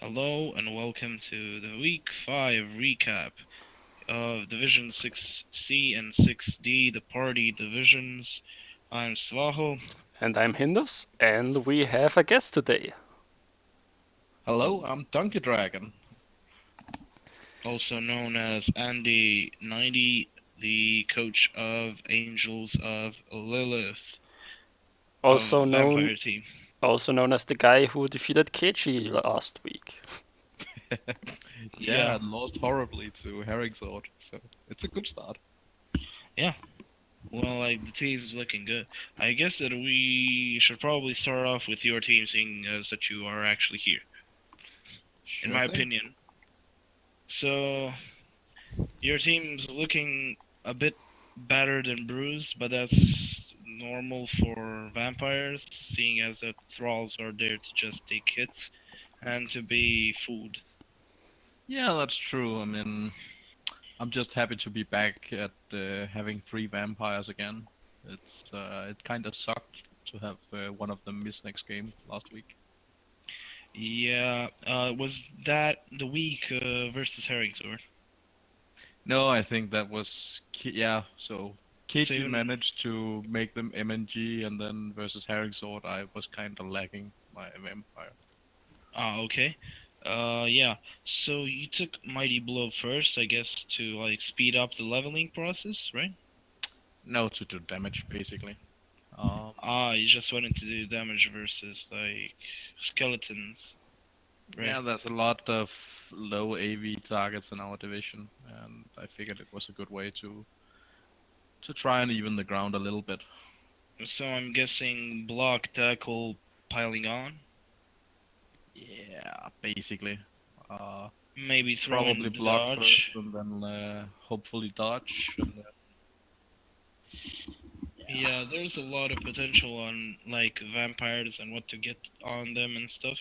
Hello and welcome to the Week 5 recap of Division 6C and 6D, the party divisions. I'm Svaho, And I'm Hindus, and we have a guest today. Hello, I'm Donkey Dragon. also known as Andy 90, the coach of Angels of Lilith of Also known Vampire Team. also known as the guy who defeated Keiji last week. Yeah, Yeah, and lost horribly to Herring Sword, so it's a good start. yeah. Well, the team's looking good. I guess that we should probably start off with your team, seeing as that you are actually here, in Sure my thing. opinion. So, your team's looking a bit battered and bruised, but that's normal for vampires, seeing as that thralls are there to just take hits and to be food. Yeah, that's true. I'm just happy to be back at having three vampires again. It kind of sucked to have one of them miss next game last week. Yeah, was that the week versus Herringsword? No, I think that was yeah. So So Keiji even managed to make them MNG, and then versus Herring Sword, I was kind of lagging my vampire. okay. Yeah. So you took Mighty Blow first, I guess, to speed up the leveling process, right? No, to do damage basically. You just wanted to do damage versus skeletons, right? Yeah, there's a lot of low AV targets in our division, and I figured it was a good way to try and even the ground a little bit. So I'm guessing block, tackle, piling on, Yeah, basically. Uh, maybe throw Probably in the block first, dodge. and then hopefully dodge, and then yeah. Yeah, there's a lot of potential on vampires and what to get on them and stuff.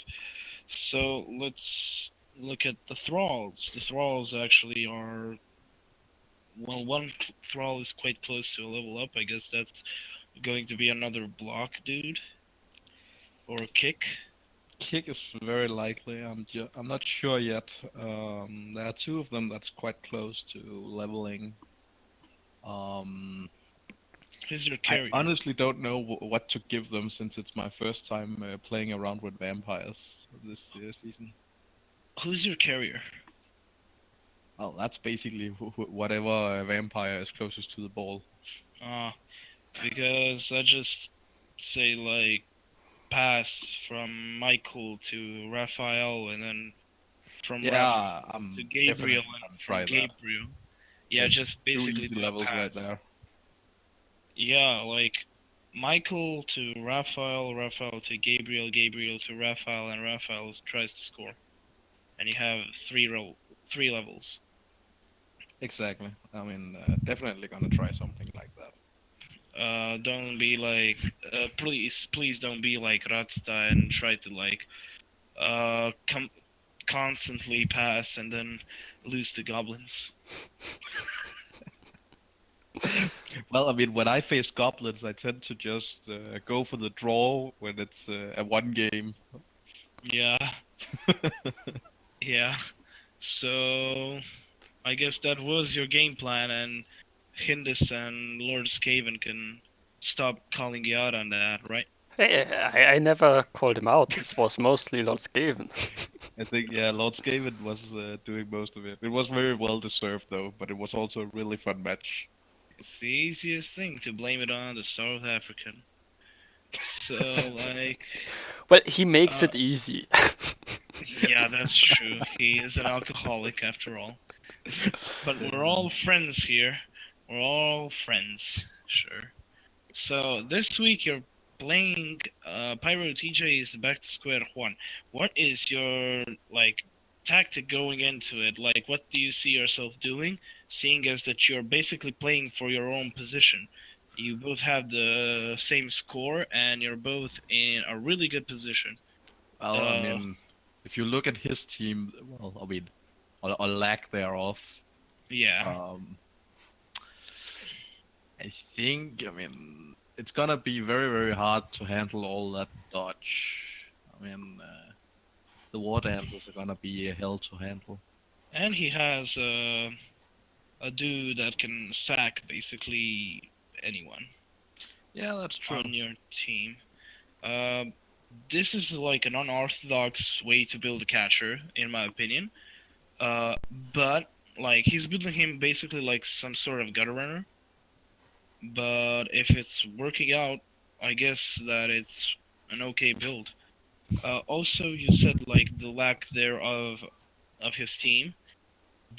So let's look at the thralls. The thralls actually are, well, one thrall is quite close to a level up. I guess that's going to be another block dude or a kick. Kick is very likely. I'm not sure yet. There are two of them that's quite close to leveling. Um, Who's your I carrier? honestly don't know what to give them since it's my first time playing around with vampires this season. Who's your carrier? Well, that's basically whatever vampire is closest to the ball. Uh, because I just say pass from Michael to Raphael and then from Raphael Yeah, to I'm Gabriel definitely and gonna from try that. Gabriel. Yeah, It's just two basically easy do a levels right pass. there. Yeah, Michael to Raphael, Raphael to Gabriel, Gabriel to Raphael, and Raphael tries to score. And you have three levels. Exactly. Definitely gonna try something like that. Don't be please don't be like Ratsta and try to constantly pass and then lose to goblins. Well, when I face goblins, I tend to just go for the draw when it's a one game. Yeah, yeah. So I guess that was your game plan, and Hindus and Lord Skaven can stop calling you out on that, right? Hey, I never called him out. It was mostly Lord Skaven. I think, yeah, Lord Skaven was doing most of it. It was very well deserved though, but it was also a really fun match. It's the easiest thing to blame it on the South African. So, Well, he makes uh, it easy. yeah, that's true. He is an alcoholic after all. But we're all friends here. We're all friends, sure. So this week you're playing Pyro TJ is back to square one. What is your tactic going into it? Like, what do you see yourself doing, seeing as that you're basically playing for your own position? You both have the same score and you're both in a really good position. Well, Uh, if you look at his team, well, or lack thereof, yeah. um, I think, it's gonna be very, very hard to handle all that dodge. I mean, the war dancers are gonna be a hell to handle. And he has a dude that can sack basically anyone Yeah, that's true. on your team. Uh, this is like an unorthodox way to build a catcher, in my opinion. But like he's building him basically like some sort of gutter runner. But if it's working out, I guess that it's an okay build. Also, you said like the lack thereof of his team,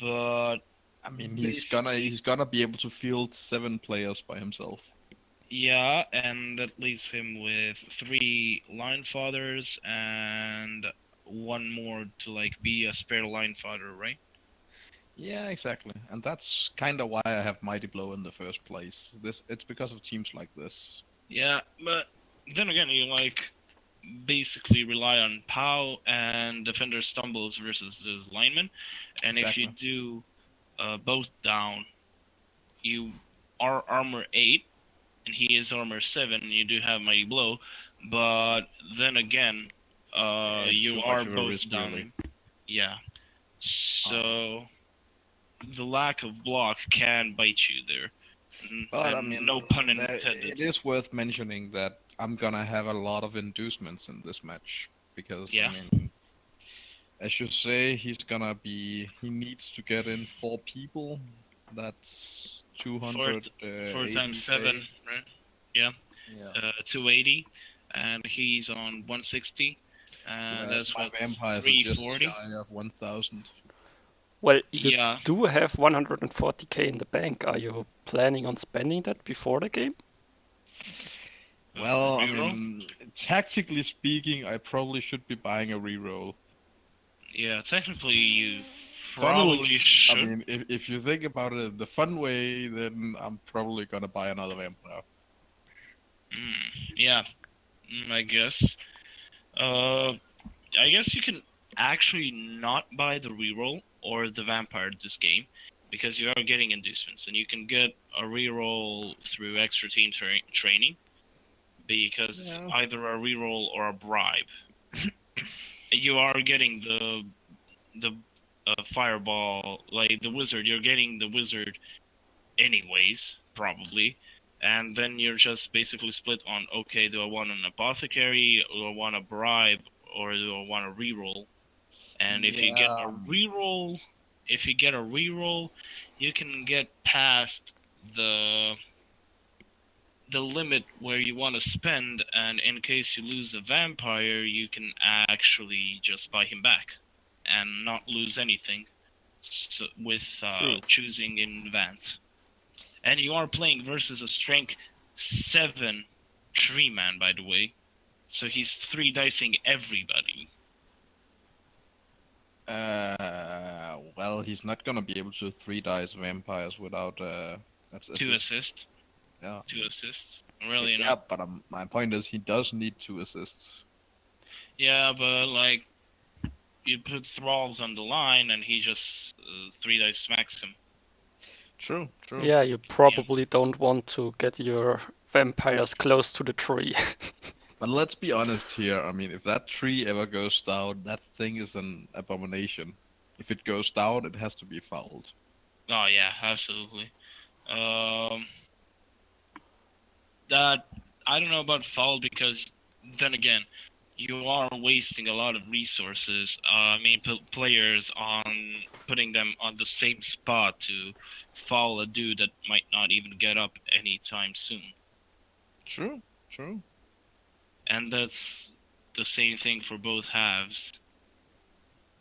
but I mean, basically, he's gonna be able to field 7 players by himself. yeah, and that leaves him with 3 line fathers and one more to like be a spare line fodder, right? Yeah, exactly. And that's kind of why I have Mighty Blow in the first place. It's because of teams like this. Yeah, but then again, you like basically rely on POW and defender stumbles versus his lineman, and if you Exactly. do both down, you are armor 8 and he is armor 7, and you do have mighty blow, but then again, It's you too are much of a both risk, down. really. Yeah, so the lack of block can bite you there. But I And mean, no pun it intended. is worth mentioning that I'm gonna have a lot of inducements in this match because Yeah. I mean, as you say, he needs to get in 4 people. That's 4 times 7, 280K. right? Yeah, Yeah. 280, and he's on 160, and Whereas that's my what, vampires are just 340. shy of 1,000. Well, you Yeah, do have 140k in the bank. Are you planning on spending that before the game? Well, I reroll. mean, tactically speaking, I probably should be buying a reroll. Yeah, technically you Funnily, probably I should. mean, if you think about it in the fun way, then I'm probably gonna buy another vampire. Yeah, I guess. Uh, I guess you can actually not buy the reroll or the vampire this game because you are getting inducements, and you can get a reroll through extra team training because it's Yeah. either a reroll or a bribe. You are getting the fireball, like the wizard. You're getting the wizard anyways, probably. And then you're just basically split on, okay, do I want an apothecary, or do I want a bribe, or do I want a reroll? And if you get Yeah. a reroll, you can get past the the limit where you want to spend, and in case you lose a vampire, you can actually just buy him back and not lose anything with True. choosing in advance. And you are playing versus a strength 7 tree man, by the way. So he's 3 dicing everybody. Well, he's not gonna be able to 3 dice vampires without Two assists. Yeah. 2 assists. Really, Yeah, not. but my point is he does need 2 assists. Yeah, but like, you put thralls on the line and he just 3 dice smacks him. True. Yeah, you probably don't want to get your vampires close to the tree. But let's be honest here. I mean, if that tree ever goes down, that thing is an abomination. If it goes down, it has to be fouled. Oh yeah, absolutely. That I don't know about foul because then again, you are wasting a lot of resources. Players on putting them on the same spot to foul a dude that might not even get up anytime soon. True. And that's the same thing for both halves.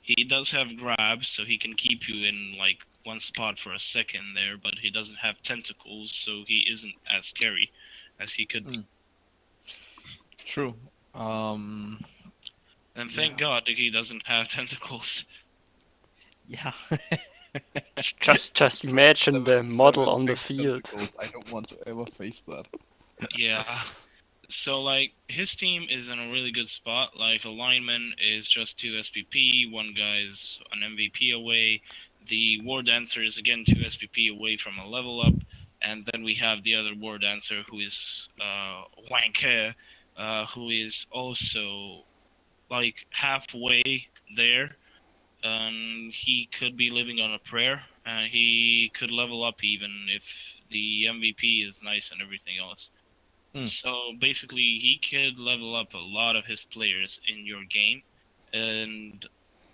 He does have grabs, so he can keep you in like one spot for a second there, but he doesn't have tentacles, so he isn't as scary as he could be. True. And thank God that he doesn't have tentacles. Yeah. Just imagine the model on the field. I don't want to ever face that. Yeah. So, like, his team is in a really good spot. Like, a lineman is just 2 SPP, one guy's an MVP away. The War Dancer is, again, 2 SPP away from a level up. And then we have the other War Dancer, who is Wanker, who is also, like halfway there, and he could be living on a prayer, and he could level up even if the MVP is nice and everything else. So basically, he could level up a lot of his players in your game, and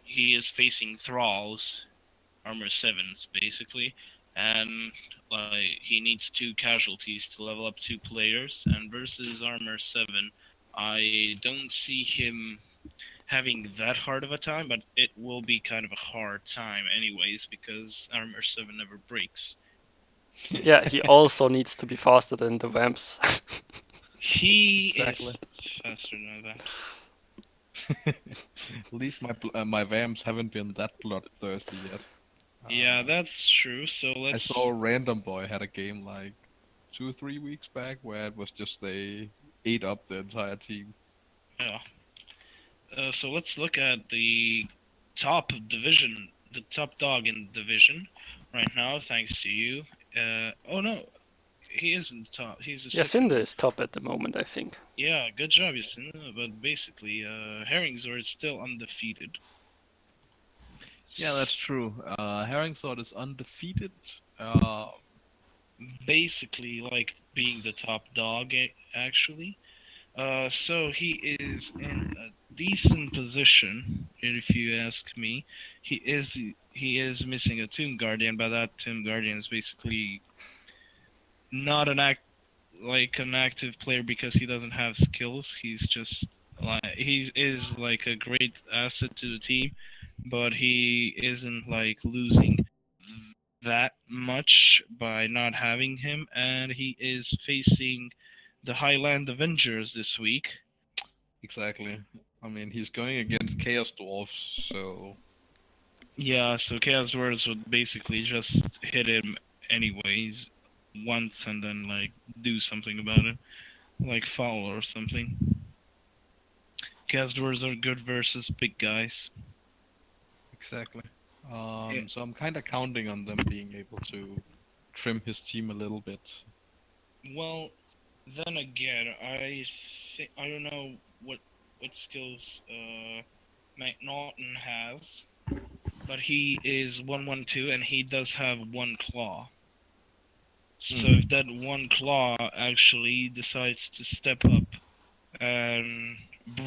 he is facing thralls, armor 7s basically, and like he needs 2 casualties to level up 2 players, and versus armor 7, I don't see him having that hard of a time, but it will be kind of a hard time anyways because armor 7 never breaks. Yeah, he also needs to be faster than the vamps. He Exactly. is faster than vamps. At least my vamps haven't been that bloodthirsty yet. Yeah, that's true. So I let's. saw a random boy had a game like 2 or 3 weeks back where it was just they ate up the entire team. Yeah. So let's look at the top division, the top dog in the division right now, thanks to you. Oh no, he isn't top. He's a second. Yacinda is top at the moment, I think. Yeah, good job, Yasin. But basically, Herringzor is still undefeated. Yeah, that's true. Herringsword is undefeated. Basically, like being the top dog, actually. So he is in a decent position, if you ask me. He is missing a Tomb Guardian, but that Tomb Guardian is basically not an active player because he doesn't have skills. He's just like he is like a great asset to the team, but he isn't like losing that much by not having him, and he is facing the Highland Avengers this week. Exactly. I mean, he's going against Chaos Dwarfs, so Yeah, so Chaos Dwarves would basically just hit him anyways once and then like do something about it, like foul or something. Chaos Dwarves are good versus big guys. exactly. Yeah. So I'm kind of counting on them being able to trim his team a little bit. Well, then again, I don't know what skills McNaughton has, but he is 112 and he does have 1 claw. So if that 1 claw actually decides to step up and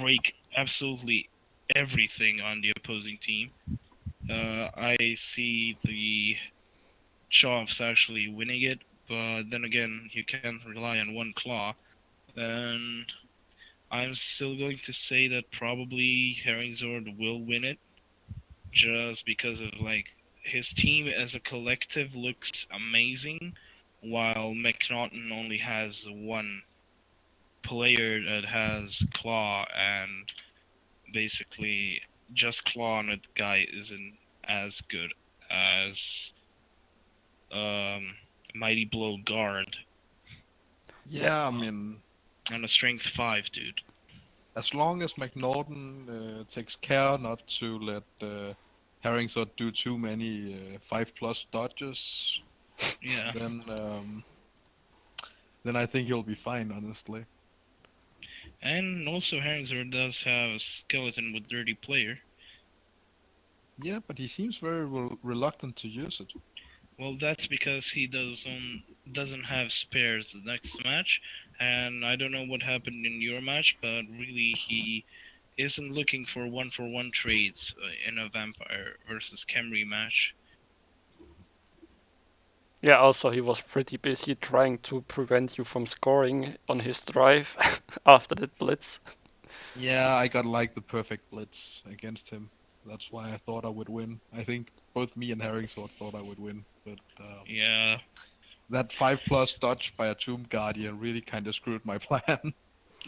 break absolutely everything on the opposing team, I see the Chovs actually winning it. But then again, you can't rely on 1 claw. And I'm still going to say that probably Herringzord will win it, just because of like his team as a collective looks amazing, while McNaughton only has 1 player that has claw, and basically just claw on a guy isn't as good as Mighty Blow guard Yeah, I mean, on a strength 5, dude. as long as McNaughton takes care not to let Herringsworth do too many 5+ dodges, Yeah. then I think he'll be fine, honestly. And also Herringzor does have a skeleton with dirty player. Yeah, but he seems very reluctant to use it. Well, that's because he doesn't have spares the next match, and I don't know what happened in your match, but really he isn't looking for one-for-one trades in a Vampire versus Camry match. Yeah, also he was pretty busy trying to prevent you from scoring on his drive after that blitz. Yeah, I got like the perfect blitz against him. That's why I thought I would win. I think both me and Herringsword thought I would win, but Yeah. that 5+ dodge by a Tomb Guardian really kind of screwed my plan.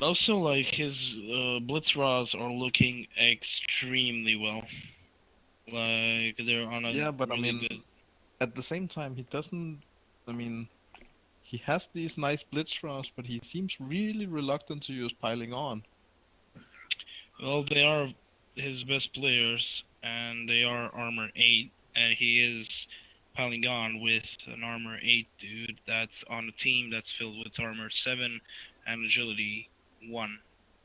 Also, like his blitz raws are looking extremely well. Like they're on a Yeah, but I really mean, good. at the same time, he doesn't. I mean, he has these nice blitz rounds, but he seems really reluctant to use piling on. Well, they are his best players, and they are armor 8, and he is piling on with an armor 8 dude that's on a team that's filled with armor 7 and agility 1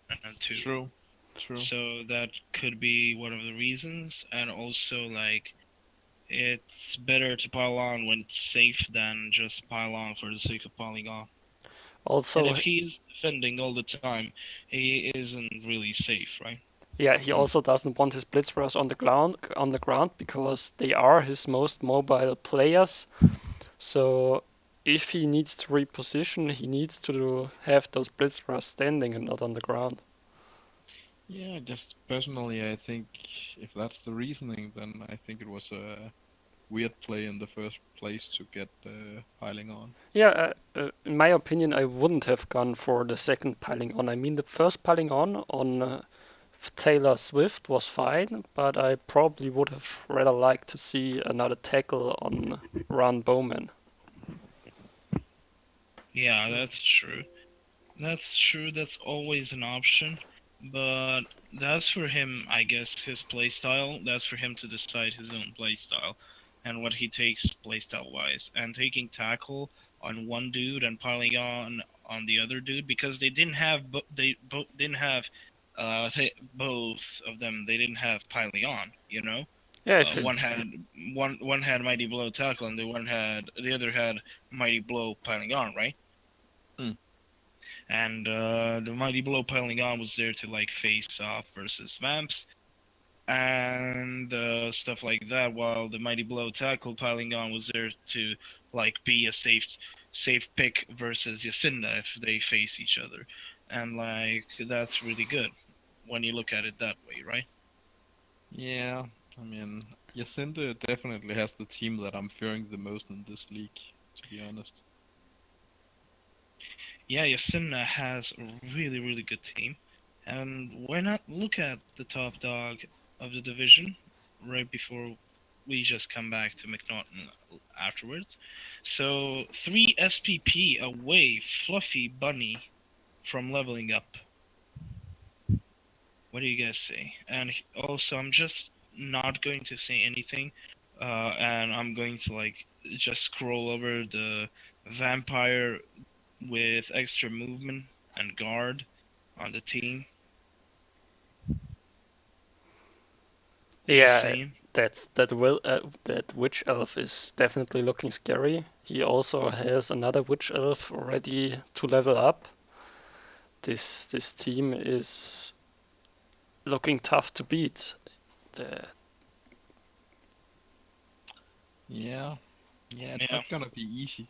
and 2. True. True. So that could be one of the reasons, and also like it's better to pile on when it's safe than just pile on for the sake of piling on. And Also, if he is defending all the time, he isn't really safe, right? yeah, he also doesn't want his blitzers on the ground because they are his most mobile players. So if he needs to reposition, he needs to have those blitzers standing and not on the ground. Yeah, just personally, I think if that's the reasoning, then I think it was a weird play in the first place to get piling on. Yeah, in my opinion, I wouldn't have gone for the second piling on. I mean, the first piling on Taylor Swift was fine, but I probably would have rather liked to see another tackle on Ron Bowman. Yeah, True. that's true. That's true. That's always an option, but that's for him, I guess, his playstyle. That's for him to decide his own playstyle and what he takes playstyle wise. And taking tackle on one dude and piling on the other dude because they didn't have they both didn't have both of them. They didn't have piling on. You know, Yeah, if it, one had one had mighty blow tackle and the other had mighty blow piling on, right? Mm. And the Mighty Blow piling on was there to like face off versus Vamps and stuff like that, while the Mighty Blow tackle piling on was there to like be a safe pick versus Yacinda if they face each other, and like that's really good when you look at it that way, right? Yeah, I mean, Jacinta definitely has the team that I'm fearing the most in this league, to be honest. Yeah, Yacinda has a really good team, and why not look at the top dog of the division right before we just come back to McNaughton afterwards. So 3 SPP away, Fluffy Bunny from leveling up. What do you guys say? And also, I'm just not going to say anything, and I'm going to like just scroll over the vampire with extra movement and guard on the team. Just yeah, saying. that witch elf is definitely looking scary. He also has another witch elf ready to level up. This team is looking tough to beat. The, Yeah, yeah, it's Yeah. not gonna be easy.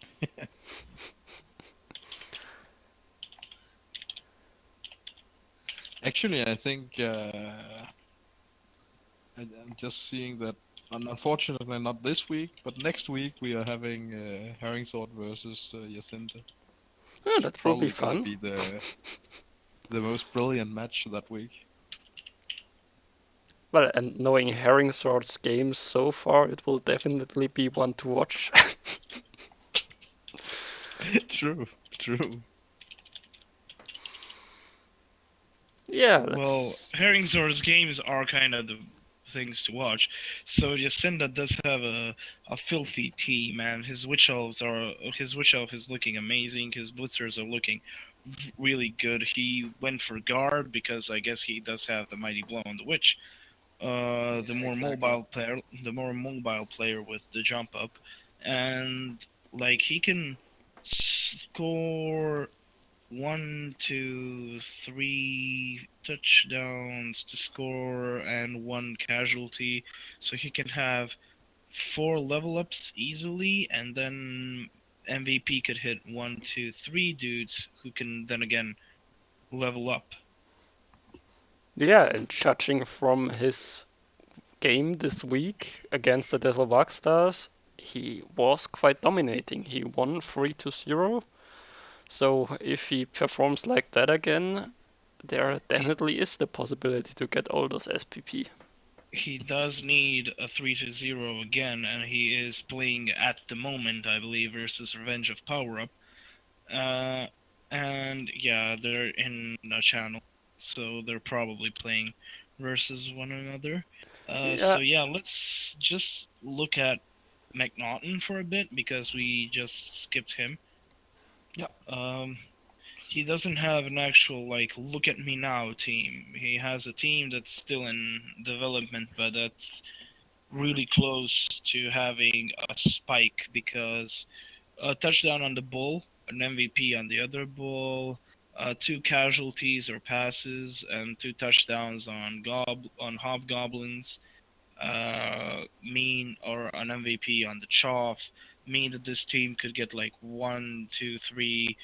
Actually, I think I'm just seeing that, unfortunately not this week, but next week we are having Herring Sword versus Jacinta. yeah, It's that will be probably gonna fun. be the most brilliant match that week. Well, and knowing Herring Sword's games so far, it will definitely be one to watch. True, true. Yeah, Well, let's. Herringsor's games are kind of the things to watch. So Jacinda does have a filthy team, and his witch elf is looking amazing. His blitzers are looking really good. He went for guard because I guess he does have the mighty blow on the witch. The Yeah, more exactly. mobile player with the jump up, and like he can score 1, 2, 3 touchdowns to score and 1 casualty, so he can have 4 level ups easily, and then MVP could hit 1, 2, 3 dudes who can then again level up. Yeah, and judging from his game this week against the Desert Stars, he was quite dominating. He won 3-0. So if he performs like that again, there He definitely is the possibility to get all those SPP. he does need a 3-0 again, and he is playing at the moment, I believe, versus Revenge of Power Up. Uh, and yeah, they're in a channel, so they're probably playing versus one another. Yeah, So yeah, let's just look at McNaughton for a bit because we just skipped him. Yeah. Um, he doesn't have an actual like look at me now team. He has a team that's still in development, but that's really close to having a spike because a touchdown on the bull, an MVP on the other bull, two casualties or passes, and two touchdowns on hobgoblins mean or an MVP on the Choff mean that this team could get like 1, 2, 3,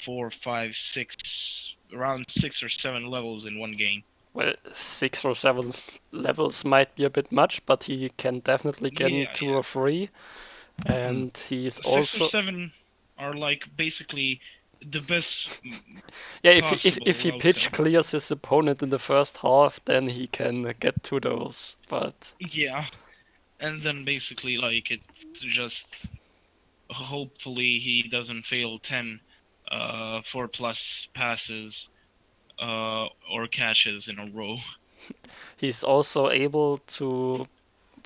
4, 5, 6, around 6 or 7 levels in one game. Well, 6 or 7 levels might be a bit much, but he can definitely get Yeah, 2 or 3. And he's 6 or 7 are like basically the best. Yeah, if he possible pitch outcome. clears his opponent in the first half, then he can get to those. But Yeah, and then basically like it's just hopefully he doesn't fail 10 4+ passes or catches in a row. he's also able to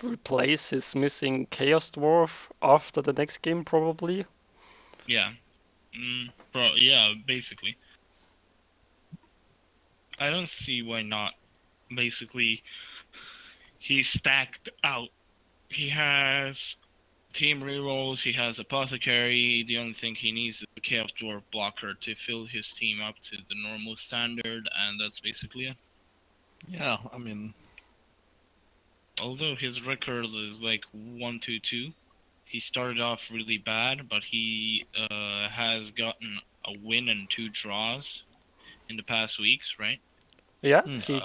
replace his missing Chaos Dwarf after the next game, probably. Yeah. Yeah, basically. I don't see why not. Basically, he's stacked out. He has team rerolls, he has Apothecary. The only thing he needs is a Chaos Dwarf blocker to fill his team up to the normal standard, and that's basically it. Yeah, I mean, Although his record is like 1-2-2, he started off really bad, but he has gotten a win and 2 draws in the past weeks, right? Yeah, Hmm. he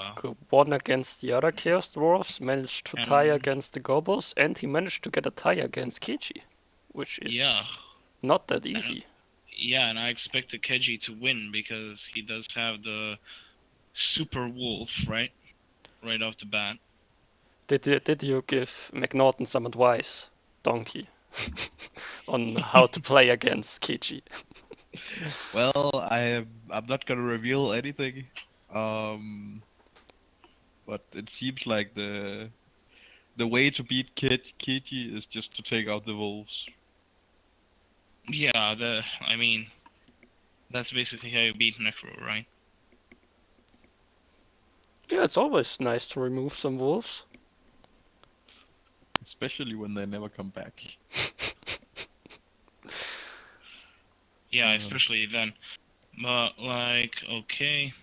won against the other Chaos Dwarfs, managed to tie And against the Gobos, and he managed to get a tie against Keiji, which is yeah, not that easy. and I expect the Keiji to win because he does have the Super Wolf, right? Right off the bat. Did you give McNaughton some advice, Donkey, on how to play against Keiji? well, I'm not gonna reveal anything. Um, but it seems like the way to beat Kiji is just to take out the wolves. Yeah, I mean, that's basically how you beat Necro, right? Yeah, it's always nice to remove some wolves. Especially when they never come back. Yeah, especially then. But like, okay.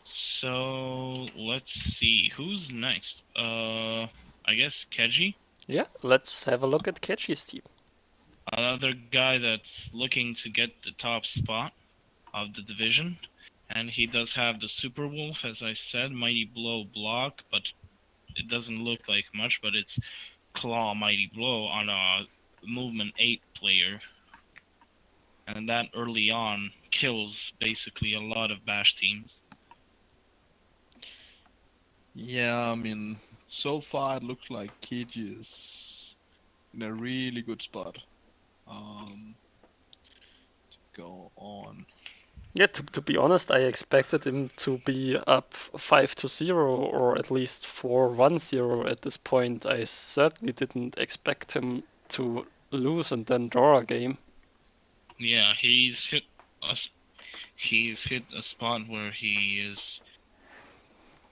So let's see who's next. I guess Keiji, Yeah, let's have a look at Keiji's team. another guy that's looking to get the top spot of the division, and he does have the Super Wolf, as I said, Mighty Blow block, but it doesn't look like much, but it's Claw Mighty Blow on a Movement 8 player, and that early on kills basically a lot of Bash teams. Yeah, I mean, so far it looks like Kiji is in a really good spot. To go on. Yeah, to be honest, I expected him to be up 5-0 or at least 4-1-0 at this point. I certainly didn't expect him to lose and then draw a game. Yeah, he's hit a spot where he is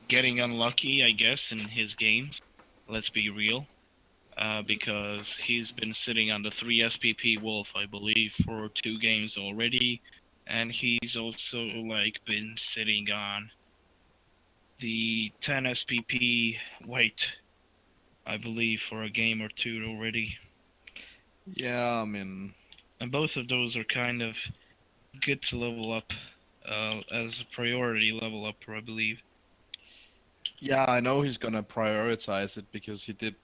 getting unlucky, I guess, in his games. Let's be real. Because he's been sitting on the 3 SPP Wolf, I believe, for 2 games already. And he's also like been sitting on the 10 SPP White, I believe, for a game or 2 already. Yeah, I mean, And both of those are kind of good to level up as a priority level up, I believe. yeah, I know he's gonna prioritize it because he did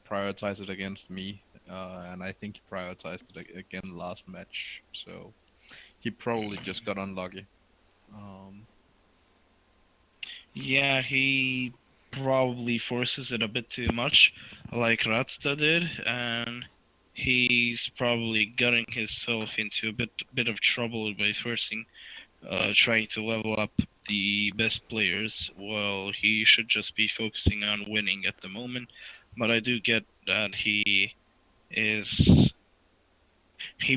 prioritize it against me, and I think he prioritized it again last match. So he probably just got unlucky. Yeah, he probably forces it a bit too much, like Ratsta did, and he's probably getting himself into a bit of trouble by forcing, trying to level up the best players. Well, he should just be focusing on winning at the moment. But I do get that he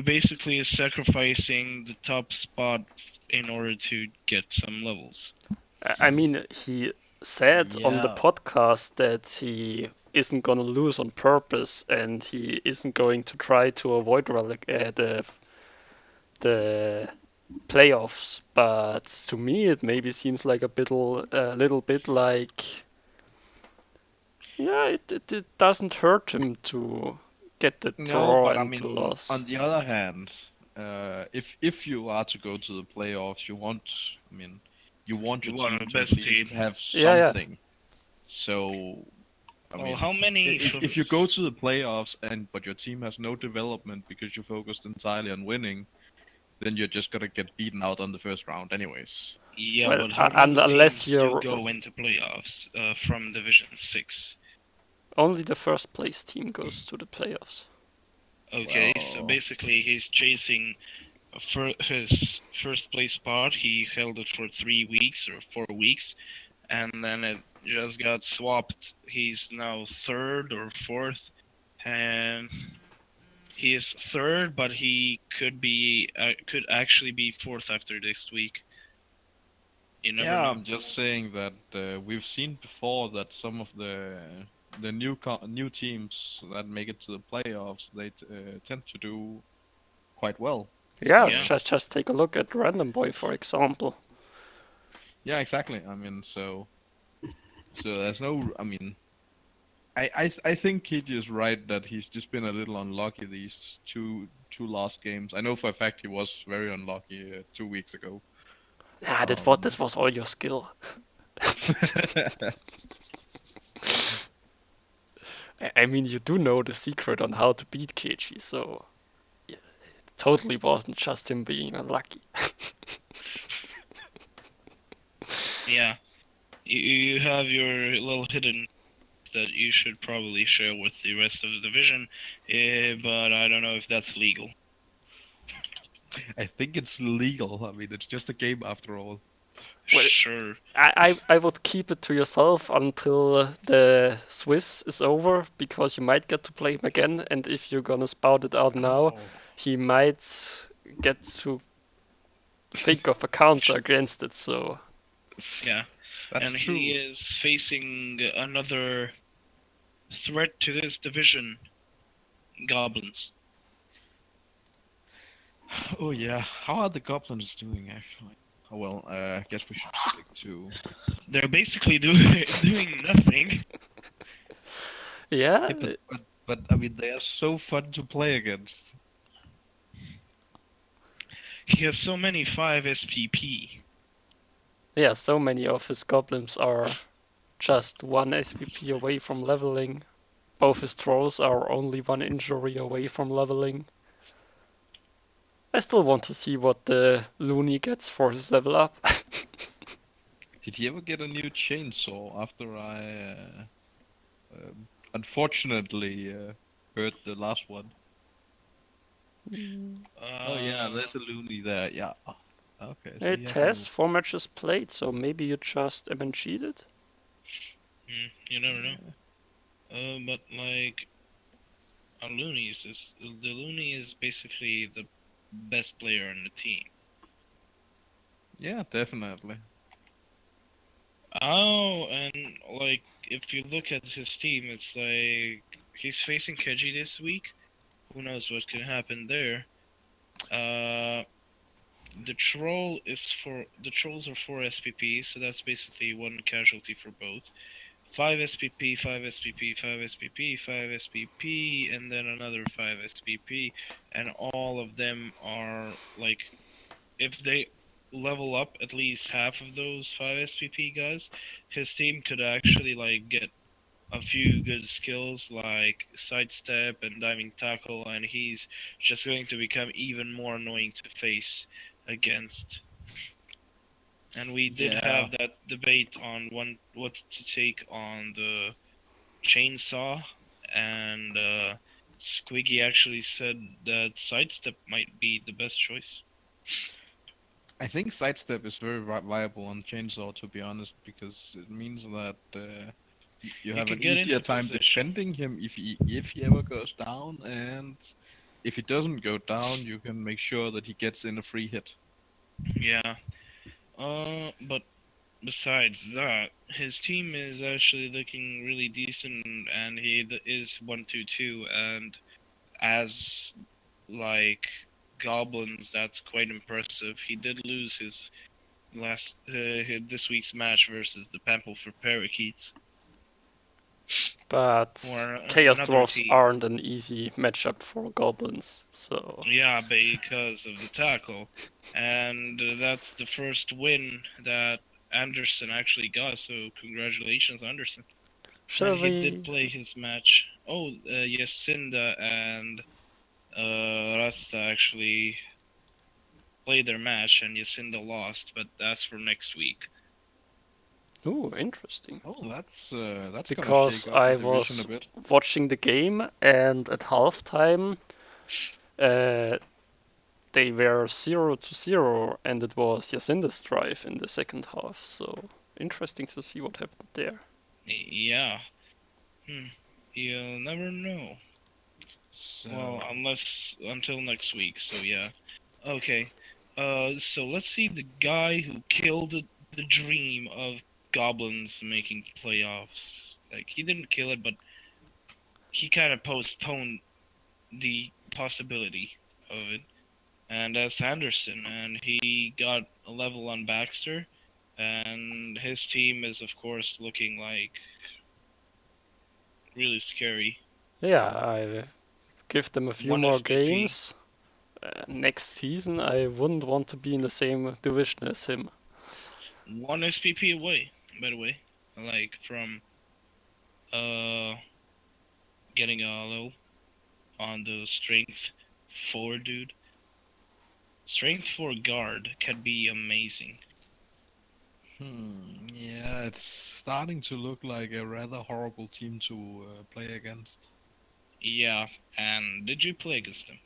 basically is sacrificing the top spot in order to get some levels. I mean, he said on the Yeah. podcast that he isn't gonna lose on purpose and he isn't going to try to avoid the playoffs. But to me, it maybe seems like a little bit like, yeah, it doesn't hurt him to get the No, draw but I and the mean, loss. on the other hand, if you are to go to the playoffs, you want, I mean, you want You your want team the to at best least team. have Yeah, yeah. something. So, I Well, mean, how many from if you go to the playoffs but your team has no development because you focused entirely on winning, then you're just gonna get beaten out on the first round, anyways. Yeah, Well, but how and many unless teams do you're go into playoffs from Division 6? only the first place team goes to the playoffs. Okay, so Well, basically he's chasing his first place spot. He held it for 3 weeks or 4 weeks, and then it just got swapped. He's now third or fourth, and he is third, but he could actually be fourth after this week. You never yeah, know. I'm just saying that we've seen before that some of the new teams that make it to the playoffs, they tend to do quite well. Yeah, Yeah. So just take a look at Random Boy, for example. yeah, exactly. I mean, so there's no. I mean, I think Kiji is right that he's just been a little unlucky these two last games. I know for a fact he was very unlucky 2 weeks ago. Yeah, Um, this was all your skill. I mean, you do know the secret on how to beat KG, so it totally wasn't just him being unlucky. Yeah. You have your little hidden that you should probably share with the rest of the division, but I don't know if that's legal. I think it's legal. I mean, it's just a game after all. Well, Sure. I would keep it to yourself until the Swiss is over, because you might get to play him again, and if you're gonna spout it out now, Oh. he might get to think of a counter against it, so Yeah. That's And true. he is facing another threat to this division, goblins. Oh yeah. How are the goblins doing actually? Oh well, I guess we should stick to. They're basically doing nothing. yeah, Yeah, but I mean they are so fun to play against. He has so many 5 SPP. yeah, so many of his goblins are just one SPP away from leveling. Both his trolls are only one injury away from leveling. I still want to see what the Looney gets for his level up. Did he ever get a new chainsaw after I unfortunately heard the last one? Oh yeah, there's a loony there. Yeah. Oh, okay, so he It has a has new. 4 matches played, so maybe you just MNG'd it? You never know. But like, the Looney is basically the best player on the team. Yeah, definitely. Oh, and like, if you look at his team, it's like he's facing Keji this week. Who knows what can happen there? The trolls are 4 SPP, so that's basically one casualty for both. 5 SPP, 5 SPP, 5 SPP, 5 SPP, and then another 5 SPP, and all of them are like, if they level up at least half of those 5 SPP guys, his team could actually like get a few good skills like sidestep and diving tackle, and he's just going to become even more annoying to face against. And we did Yeah. have that debate on what to take on the chainsaw, and Squiggy actually said that sidestep might be the best choice. I think sidestep is very viable on chainsaw, to be honest, because it means that you have can an get easier into time position. defending him if he ever goes down, and if he doesn't go down, you can make sure that he gets in a free hit. Yeah. But besides that, his team is actually looking really decent, and he is 1-2-2, and as like goblins, that's quite impressive. He did lose his last this week's match versus the Pample for Parakeets, But or Chaos another Dwarfs team. aren't an easy matchup for goblins, so Yeah, because of the tackle, and that's the first win that Anderson actually got. So congratulations, Anderson. And shall he did we? play his match. Oh, Yacinda and Rasta actually played their match, and Yacinda lost, but that's for next week. Ooh, interesting. Oh, that's gonna Because shake up the I division a was bit. watching the game, and at halftime, uh, they were 0-0, and it was Yacinda's drive in the second half. So interesting to see what happened there. Yeah. Hmm. You'll never know. Well, So unless until next week. So yeah. Okay. So let's see the guy who killed the dream of goblins making playoffs. Like he didn't kill it, but he kind of postponed the possibility of it. And that's Anderson, and he got a level on Baxter, and his team is of course looking like really scary. Yeah, I give them a few One more FPP, games. Next season, I wouldn't want to be in the same division as him. one SPP away, by the way, like from uh getting a low on the strength 4 dude. Strength 4 guard can be amazing. yeah, it's starting to look like a rather horrible team to play against. Yeah, and did you play against him?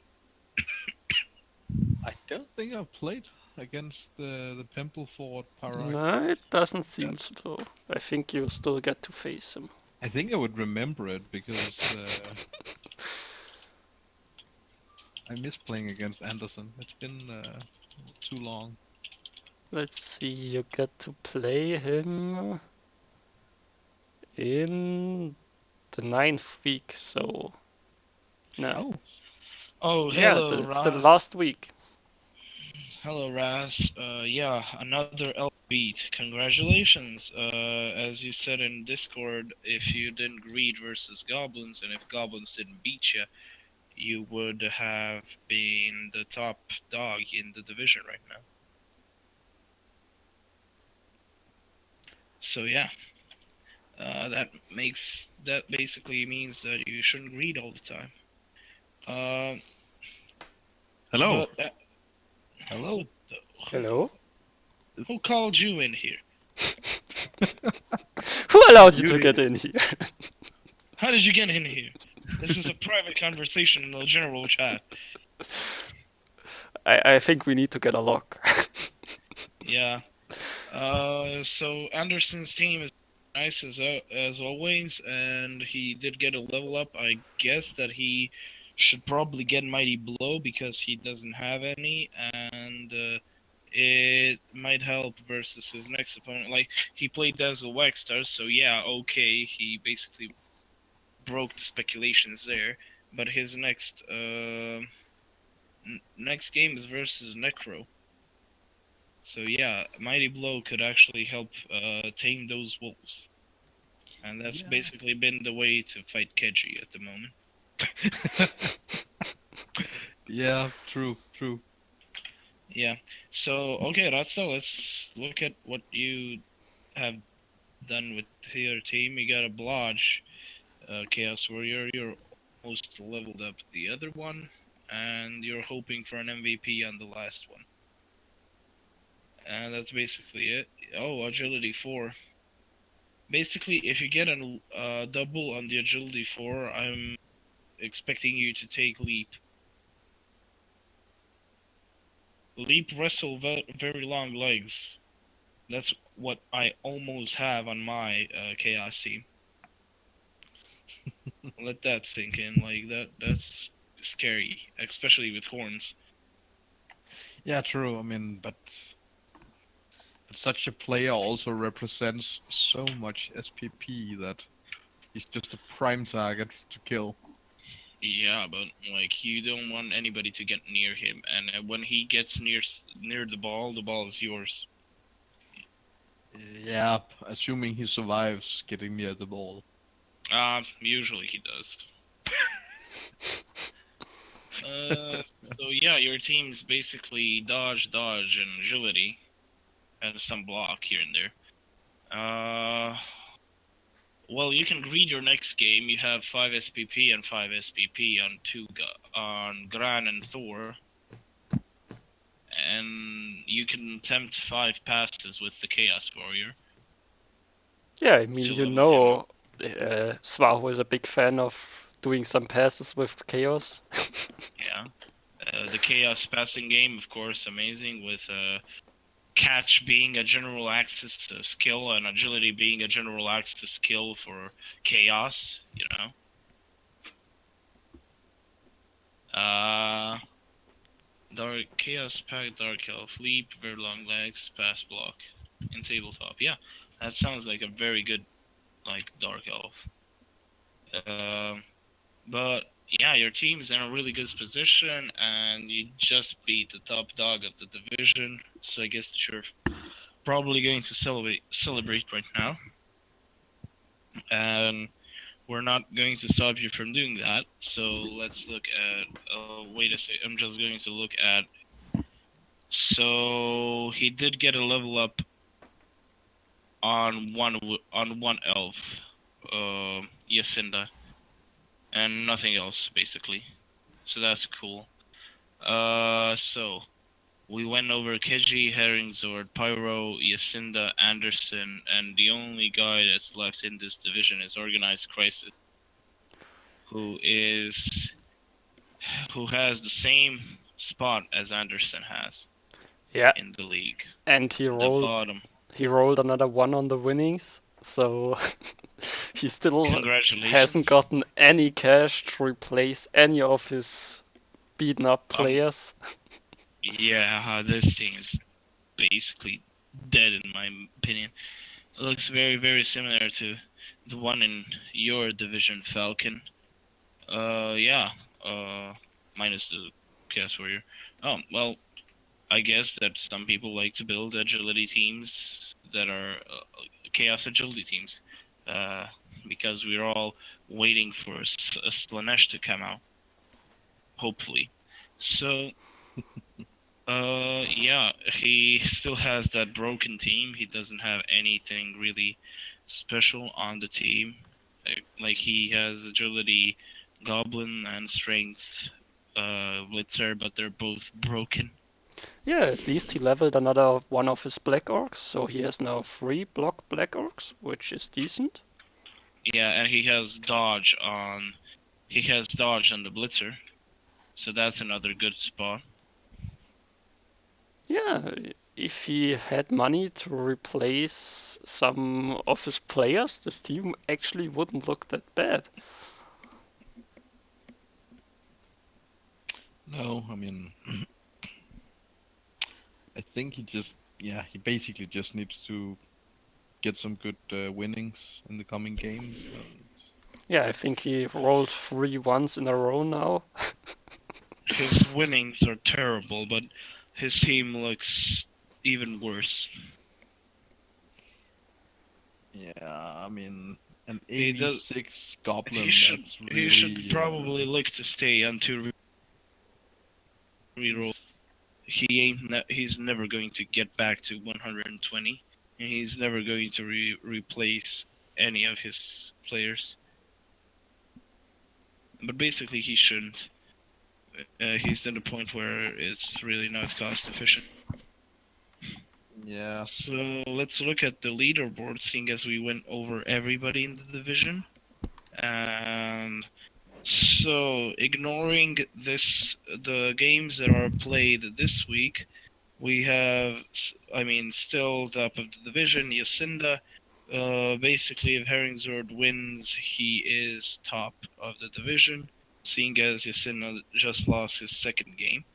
I don't think I've played against the Pimpleford Parak. No, it doesn't Yeah. seem so. I think you still get to face him. I think I would remember it because I miss playing against Anderson. It's been too long. Let's see, you get to play him in the ninth week, so no. Oh, Oh, Yeah, hello, it's the Raz. last week. Hello, Raz. Yeah, another L beat. Congratulations. As you said in Discord, if you didn't greed versus goblins, and if goblins didn't beat you, you would have been the top dog in the division right now. So yeah, that basically means that you shouldn't greed all the time. Uh, hello, but hello. what the, Hello? who called you in here? Who allowed you You to did. get in here? How did you get in here? This is a private conversation in the general chat. I think we need to get a lock. Yeah. So Anderson's team is nice as always, and he did get a level up. I guess that he should probably get Mighty Blow because he doesn't have any, and it might help versus his next opponent. Like he played Dazzle Waxstar, so yeah, okay, he basically broke the speculations there. But his next game is versus Necro. So yeah, Mighty Blow could actually help tame those wolves, and that's Yeah. basically been the way to fight Keji at the moment. Yeah, true, true. Yeah. So okay, Rasta, let's look at what you have done with your team. You got a Blodge, Chaos Warrior. You're almost leveled up the other one, and you're hoping for an MVP on the last one. And that's basically it. Oh, Agility 4. Basically, if you get a double on the Agility 4, I'm expecting you to take Leap. Leap wrestle very long legs. That's what I almost have on my Chaos team. Let that sink in. Like that's scary, especially with horns. Yeah, true. I mean, but such a player also represents so much SPP that he's just a prime target to kill. Yeah, but like you don't want anybody to get near him, and when he gets near the ball is yours. Yeah, assuming he survives getting near the ball. Usually he does. So yeah, your team's basically dodge, and agility, and some block here and there. Well, you can read your next game. You have 5 SPP and 5 SPP on on Gran and Thor, and you can attempt 5 passes with the Chaos Warrior. Yeah, I mean, To you level him up. know, Swaho is a big fan of doing some passes with Chaos. Yeah. The Chaos passing game, of course, amazing, with catch being a general access skill and agility being a general access skill for Chaos, you know. Dark Chaos Pack, Dark Elf, Leap, very long legs, pass block. In tabletop, yeah. That sounds like a very good, like, Dark Elf. But yeah, your team's in a really good position, and you just beat the top dog of the division. So I guess that you're probably going to celebrate right now. And we're not going to stop you from doing that. So let's look at. Wait a second. I'm just going to look at. So he did get a level up on one elf, Yacinda, and nothing else basically. So that's cool. So we went over Keji, Herringzord, Pyro, Yacinda, Anderson, and the only guy that's left in this division is Organized Crisis, who has the same spot as Anderson has Yeah, in the league. and he The rolled bottom. another one on the winnings, so he still hasn't Congratulations. gotten any cash to replace any of his beaten up players. Yeah, this team is basically dead in my opinion. It looks very, very similar to the one in your division, Falcon. Yeah. Minus the Chaos Warrior. Oh, well, I guess that some people like to build agility teams that are Chaos agility teams. Because we're all waiting for Slanesh to come out. Hopefully. So, yeah, he still has that broken team. He doesn't have anything really special on the team. Like he has agility, goblin, and strength, blitzer, but they're both broken. Yeah, at least he leveled another one of his Black Orcs, so he has now 3 block Black Orcs, which is decent. Yeah, and he has dodge on the blitzer, so that's another good spot. Yeah, if he had money to replace some of his players, this team actually wouldn't look that bad. No, I mean, I think he basically just needs to get some good winnings in the coming games. Yeah, I think he rolled 3 ones in a row now. His winnings are terrible, but his team looks even worse. Yeah, I mean, an He does- 86 goblin. He should That's really, probably look to stay until reroll. He's never going to get back to 120, and he's never going to replace any of his players. But basically, he shouldn't. He's at a point where it's really not cost efficient. Yeah. So let's look at the leaderboard, seeing as we went over everybody in the division. And so, ignoring the games that are played this week, we have, still top of the division, Yacinda. Basically, if Herringzord wins, he is top of the division, seeing as Yacinda just lost his second game.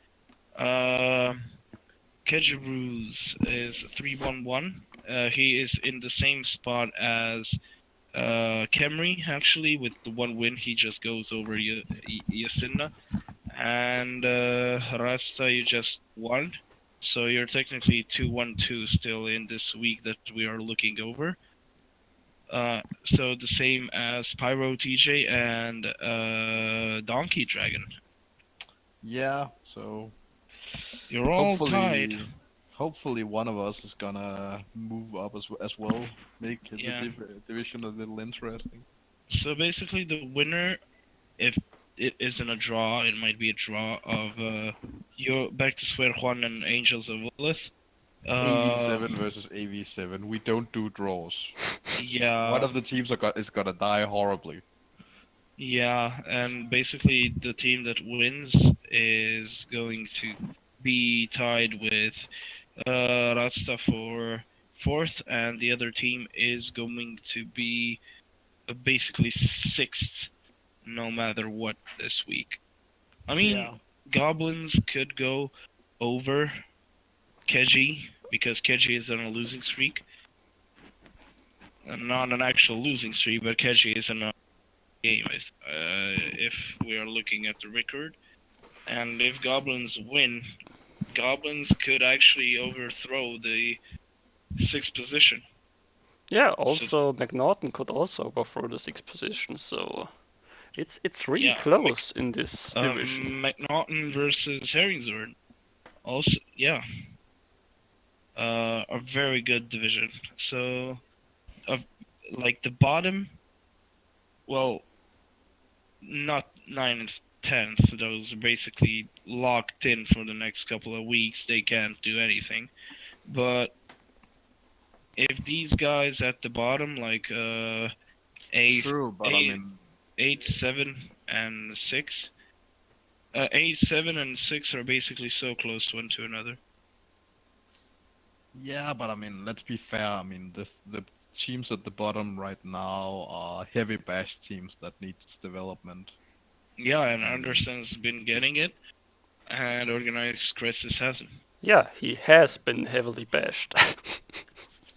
Kejiru's is 3-1-1. He is in the same spot as Kemri, actually, with the one win. He just goes over Yasinda. And Rasta, you just won. So you're technically 2-1-2 still in this week that we are looking over. So the same as Pyro TJ and Donkey Dragon. Yeah, so You're all tied. hopefully one of us is gonna move up as well, make Yeah. the division a little interesting. So basically, the winner, if it isn't a draw, it might be a draw of your Back to Square One and Angels of Lilith. AV7 versus AV7. We don't do draws. Yeah. One of the teams is gonna die horribly. Yeah, and basically the team that wins is going to be tied with Rasta for fourth, and the other team is going to be basically sixth, no matter what this week. I mean, Yeah. Goblins could go over Keji because Keji is on a losing streak. Not an actual losing streak, but Keji is on a game, if we are looking at the record. And if Goblins win, Goblins could actually overthrow the sixth position. Yeah, also McNaughton could also go for the sixth position, so it's really Yeah, close in this division. McNaughton versus Herringzord. Also, yeah. A very good division. So, like the bottom, well, not 9th and 10th. Those are basically locked in for the next couple of weeks. They can't do anything. But if these guys at the bottom, like True, but I mean, 8, 7, and 6, 8, 7, and 6 are basically so close one to another. yeah, but I mean, let's be fair. I mean, the teams at the bottom right now are heavy bash teams that needs development. Yeah, and Anderson's been getting it, and Organized Crisis hasn't. Yeah, he has been heavily bashed.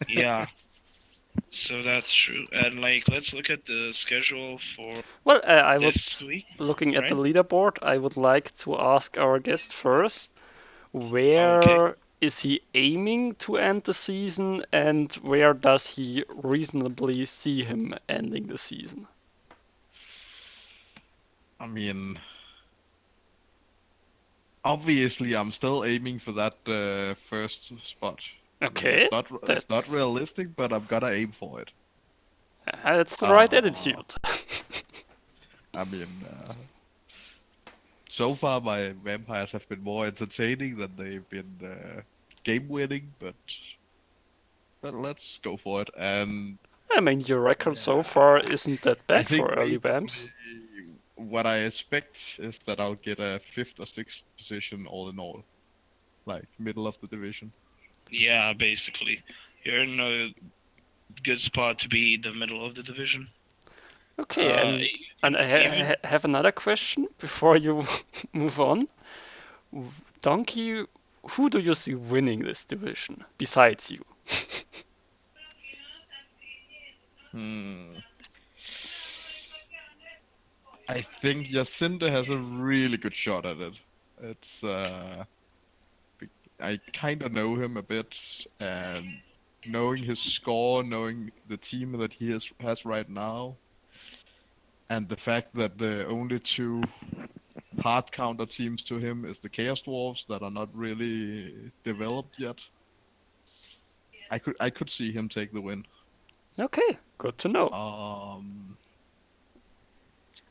Yeah. So that's true. And like, let's look at the schedule for Well, I this would, week. looking at the right? leaderboard, I would like to ask our guest first, where is he aiming to end the season, and where does he reasonably see him ending the season? I mean, obviously, I'm still aiming for that first spot. Okay, It's not realistic, but I'm gonna aim for it. That's the right attitude. I mean, so far my vampires have been more entertaining than they've been game winning, but let's go for it. And I mean, your record so far isn't that I bad think for early vamps. what I expect is that I'll get a 5th or 6th position all in all, like middle of the division. Yeah, basically. You're in a good spot to be the middle of the division. Okay, and I have another question before you move on. Donkey, who do you see winning this division besides you? I think Jacinda has a really good shot at it. It's I kind of know him a bit, and knowing his score, knowing the team that he has right now, and the fact that the only two hard counter teams to him is the Chaos Dwarves that are not really developed yet. I could see him take the win. Okay, good to know.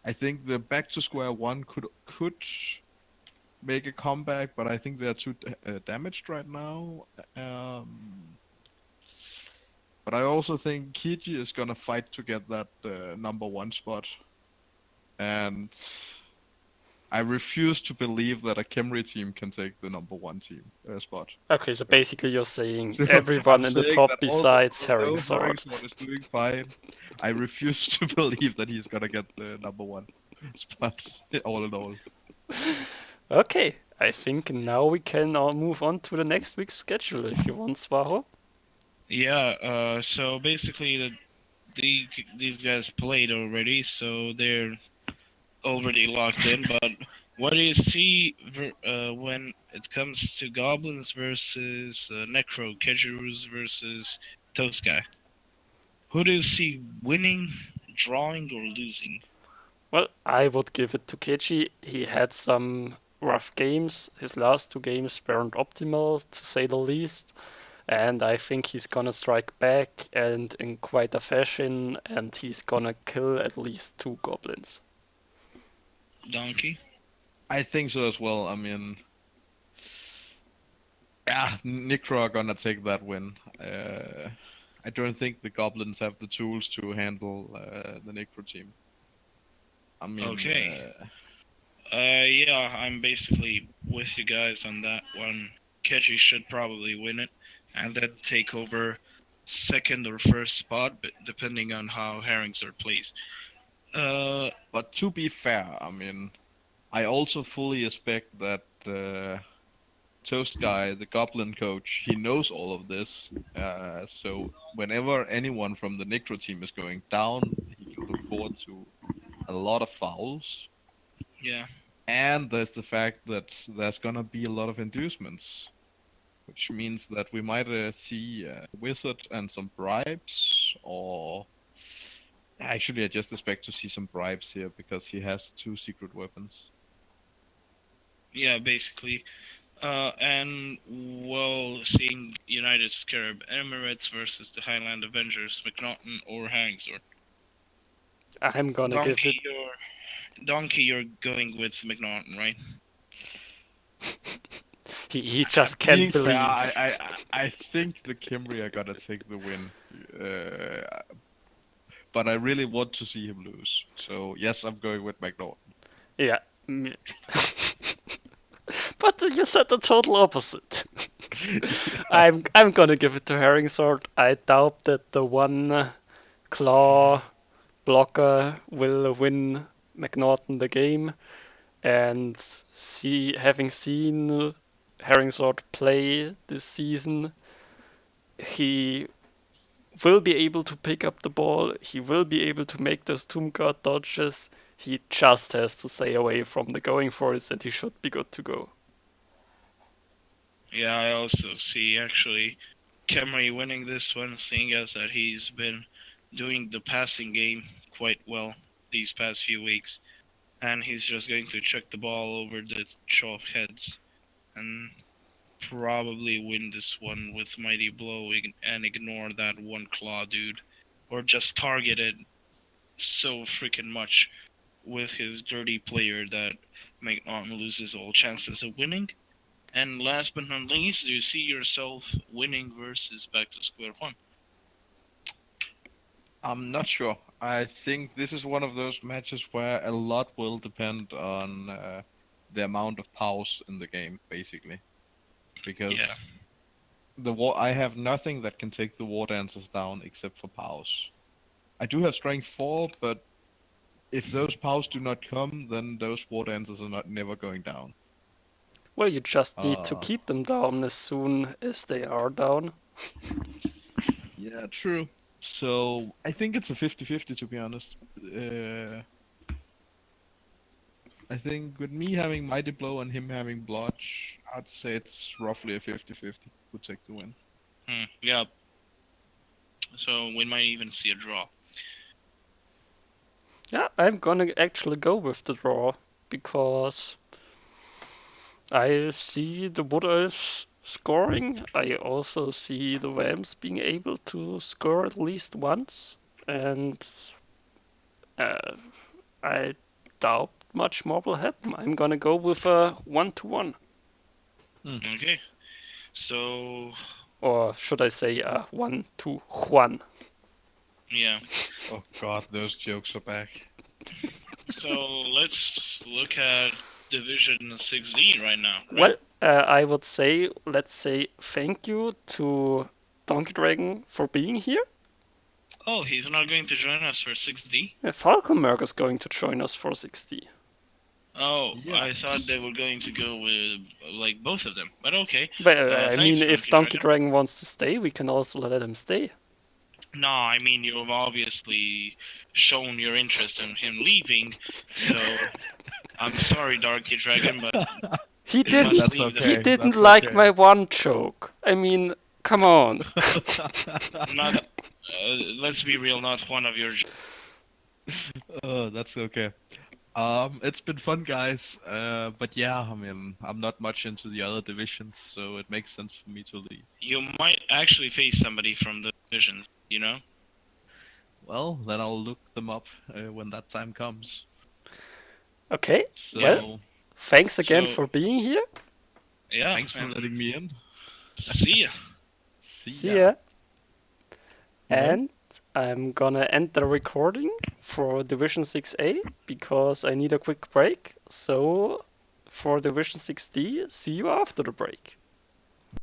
I think the Back to Square One could make a comeback, but I think they're too damaged right now. But I also think Kiji is gonna fight to get that number 1 spot, and I refuse to believe that a Kemri team can take the number 1 team spot. Okay, so basically you're saying So everyone I'm in the saying top that besides although Herringsword. Herringsword is doing fine, I refuse to believe that he's gonna get the number 1 spot all in all. Okay, I think now we can move on to the next week's schedule if you want, Swaho. Yeah. So basically, these guys played already, so they're already locked in. But what do you see when it comes to goblins versus necro, Kejirus versus Toskai? Who do you see winning, drawing, or losing? Well, I would give it to Keiji. He had some rough games. His last two games weren't optimal, to say the least. And I think he's gonna strike back and in quite a fashion, and he's gonna kill at least two goblins. Donkey? I think so as well. I mean, yeah, Necro are gonna take that win. I don't think the goblins have the tools to handle the Necro team. I mean, Okay. Yeah, I'm basically with you guys on that one. Keji should probably win it, and then take over second or first spot, but depending on how Herringsor plays. but to be fair, I mean, I also fully expect that Toast Guy, the Goblin coach, he knows all of this. So whenever anyone from the Necro team is going down, he can look forward to a lot of fouls. Yeah, And there's the fact that there's gonna be a lot of inducements, which means that we might see a wizard and some bribes, or actually, I just expect to see some bribes here because he has two secret weapons. yeah, basically. And well, seeing United Scarab Emirates versus the Highland Avengers, McNaughton or Herringsor. I'm gonna give it. Donkey, you're going with McNaughton, right? He just can't Being believe. fair, I think the Kimri are gonna take the win. But I really want to see him lose. So yes, I'm going with McNaughton. Yeah. But you said the total opposite. I'm gonna give it to Herringsword. I doubt that the one claw blocker will win McNaughton the game. And having seen Herringsword play this season, he will be able to pick up the ball. He will be able to make those Tomb Guard dodges. He just has to stay away from the going for it, and he should be good to go. Yeah, I also see actually Camry winning this one, seeing as that he's been doing the passing game quite well these past few weeks, and he's just going to chuck the ball over the chow of heads and probably win this one with mighty blow and ignore that one claw dude, or just target it so freaking much with his dirty player that McNaughton loses all chances of winning. And last but not least, do you see yourself winning versus back to square one? I'm not sure. I think this is one of those matches where a lot will depend on the amount of pause in the game, basically. Because I have nothing that can take the war dancers down except for pause. I do have strength 4, but if those pause do not come, then those war dancers are never going down. Well, you just need to keep them down as soon as they are down. Yeah, true. So I think it's a 50-50 to be honest. I think with me having Mighty Blow and him having Blotch, I'd say it's roughly a 50-50 who take the win. Yeah. So we might even see a draw. Yeah, I'm gonna actually go with the draw because I see the Wood Elves scoring. I also see the Vamps being able to score at least once, and I doubt much more will happen. I'm gonna go with a 1-1. Okay. So. Or should I say a 1-1? Yeah. Oh god, those jokes are back. So let's look at Division 6D right now. Right? Well, I would say, let's say thank you to Donkey Dragon for being here. Oh, he's not going to join us for 6D? Falconberg is going to join us for 6D. Oh, I Yes. thought they were going to go with like both of them, but okay. But I Thanks, mean, if Donkey Dragon wants to stay, we can also let him stay. No, I mean you've obviously shown your interest in him leaving, so I'm sorry, Darky Dragon, but He you didn't. must That's leave okay. He didn't That's like okay. my one joke. I mean, come on. Not, let's be real, not one of your. Oh, that's okay. It's been fun, guys. But yeah, I mean, I'm not much into the other divisions, so it makes sense for me to leave. You might actually face somebody from the divisions, you know? Well, then I'll look them up when that time comes. Okay. So, Well, thanks again So- for being here. Yeah. thanks for and letting me in. See ya. See ya. Well. And I'm gonna end the recording for Division 6A because I need a quick break. So for Division 6D, see you after the break.